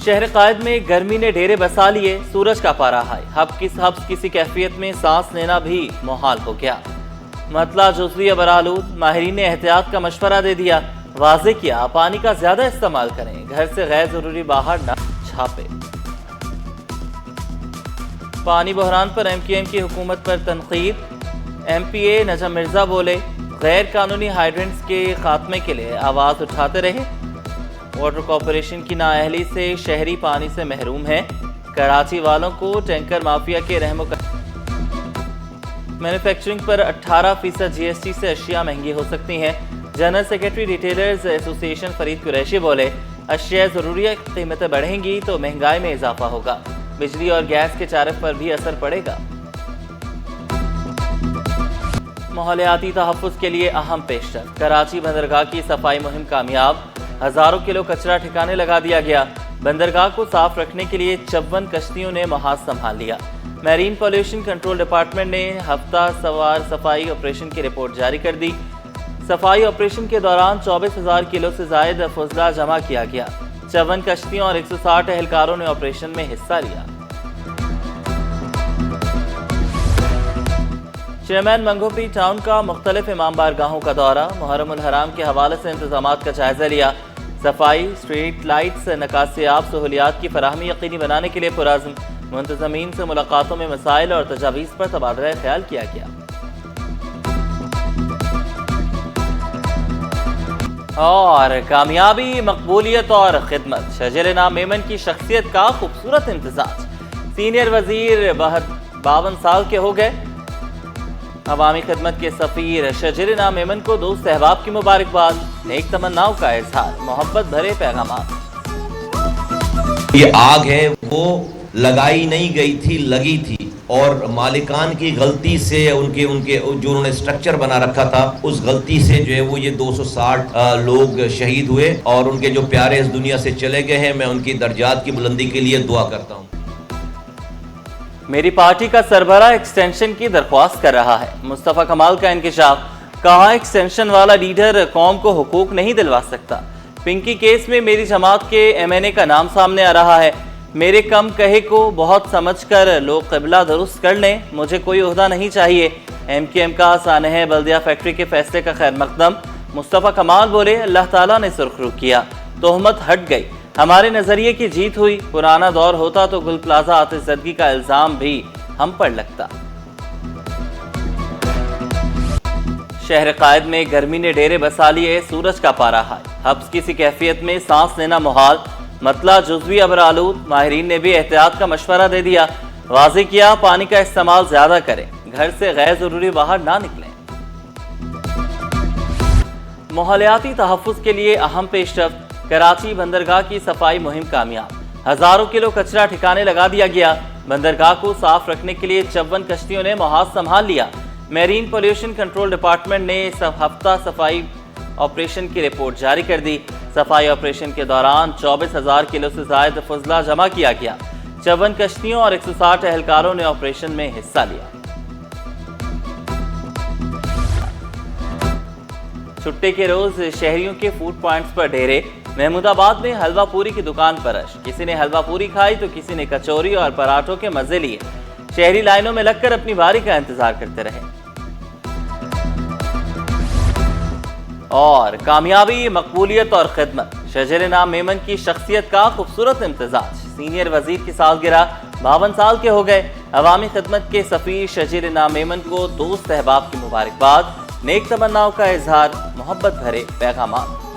شہر قائد میں گرمی نے ڈیرے بسا لیے، سورج کا پارا ہائی، حبس کسی کیفیت میں سانس لینا بھی محال ہو گیا۔ مطلع جزوی ابرآلود، ماہرین نے احتیاط کا مشورہ دے دیا، واضح کیا پانی کا زیادہ استعمال کریں، گھر سے غیر ضروری باہر نہ چھاپے۔ پانی بحران پر ایم کیو ایم کی حکومت پر تنقید، ایم پی اے نجم مرزا بولے غیر قانونی ہائیڈرنٹس کے خاتمے کے لیے آواز اٹھاتے رہے۔ واٹر کارپوریشن کی نااہلی سے شہری پانی سے محروم ہیں، کراچی والوں کو ٹینکر مافیا کے رحم و مینوفیکچرنگ پر 18% جی ایس ٹی سے اشیاء مہنگی ہو سکتی ہیں۔ جنرل سیکرٹری ریٹیلرز ایسوسی ایشن فرید قریشی بولے اشیاء ضروریہ کی قیمتیں بڑھیں گی تو مہنگائی میں اضافہ ہوگا، بجلی اور گیس کے چارف پر بھی اثر پڑے گا۔ ماحولیاتی تحفظ کے لیے اہم پیشرفت، کراچی بندرگاہ کی صفائی مہم کامیاب، ہزاروں کلو کچرا ٹھکانے لگا دیا گیا۔ بندرگاہ کو صاف رکھنے کے لیے 54 کشتیوں نے محاذ سنبھال لیا۔ میرین پولیوشن کنٹرول ڈپارٹمنٹ نے ہفتہ سوار صفائی آپریشن کی رپورٹ جاری کر دی۔ صفائی آپریشن کے دوران 24,000 کلو سے زائد فضلہ جمع کیا گیا۔ 54 کشتیوں اور 160 اہلکاروں نے آپریشن میں حصہ لیا۔ چیئرمین منگوپی ٹاؤن کا مختلف امام بارگاہوں کا دورہ، محرم الحرام کے حوالے سے انتظامات کا جائزہ لیا۔ صفائی، اسٹریٹ لائٹس، نکاسی آب سہولیات کی فراہمی یقینی بنانے کے لیے پرعزم، منتظمین سے ملاقاتوں میں مسائل اور تجاویز پر تبادلہ خیال کیا گیا۔ اور کامیابی، مقبولیت اور خدمت، شجر نام میمن کی شخصیت کا خوبصورت امتزاج، سینئر وزیر 52 سال کے ہو گئے۔ عوامی خدمت کے سفیر شجر نام میمن کو دوست احباب کی مبارکباد، نیک تمناؤں کا اظہار، محبت بھرے پیغامات۔ یہ آگ ہے وہ لگائی نہیں گئی تھی، لگی تھی، اور مالکان کی غلطی سے ان کے جو انہوں نے سٹرکچر بنا رکھا تھا، اس غلطی سے جو ہے وہ یہ 260 لوگ شہید ہوئے، اور ان کے جو پیارے اس دنیا سے چلے گئے ہیں، میں ان کی درجات کی بلندی کے لیے دعا کرتا ہوں۔ میری پارٹی کا سربراہ ایکسٹینشن کی درخواست کر رہا ہے، مصطفیٰ کمال کا انکشاف، کہا ایکسٹینشن والا لیڈر قوم کو حقوق نہیں دلوا سکتا۔ پنکی کیس میں میری جماعت کے ایم این اے کا نام سامنے آ رہا ہے، میرے کم کہے کو بہت سمجھ کر لوگ قبلہ درست کر لیں، مجھے کوئی عہدہ نہیں چاہیے۔ ایم کیو ایم کا سانحہ بلدیہ فیکٹری کے فیصلے کا خیر مقدم، مصطفیٰ کمال بولے اللہ تعالیٰ نے سرخرو کیا، تہمت ہٹ گئی، ہمارے نظریے کی جیت ہوئی، پرانا دور ہوتا تو گل پلازہ آتش زدگی کا الزام بھی ہم پر لگتا۔ شہر قائد میں گرمی نے ڈیرے بسا لیے، سورج کا پارا ہائی، حبس کسی کیفیت میں سانس لینا محال، مطلع جزوی ابرآلود، ماہرین نے بھی احتیاط کا مشورہ دے دیا، واضح کیا پانی کا استعمال زیادہ کریں، گھر سے غیر ضروری باہر نہ نکلیں۔ ماحولیاتی تحفظ کے لیے اہم پیشرفت، کراچی بندرگاہ کی صفائی مہم کامیاب، ہزاروں کلو کچرا ٹھکانے لگا دیا گیا۔ بندرگاہ کو صاف رکھنے کے لیے 54 کشتیوں نے محاذ سنبھال لیا۔ میرین پولیوشن کنٹرول ڈپارٹمنٹ نے ہفتہ صفائی آپریشن کی رپورٹ جاری کر دی۔ صفائی آپریشن کے دوران 24,000 کلو سے زائد فضلہ جمع کیا گیا۔ 54 کشتیوں اور 160 اہلکاروں نے آپریشن میں حصہ لیا۔ چھٹے کے روز شہریوں کے فوڈ پوائنٹس پر ڈیرے، محمود آباد میں حلوہ پوری کی دکان پر رش، کسی نے حلوہ پوری کھائی تو کسی نے کچوری اور پراٹھوں کے مزے لیے، شہری لائنوں میں لگ کر اپنی باری کا انتظار کرتے رہے۔ اور کامیابی، مقبولیت اور خدمت، شجر نام میمن کی شخصیت کا خوبصورت امتزاج، سینئر وزیر کی سالگرہ 52 سال کے ہو گئے۔ عوامی خدمت کے سفیر شجر نام میمن کو دوست احباب کی مبارکباد، نیک تمناؤں کا اظہار، محبت بھرے پیغامات۔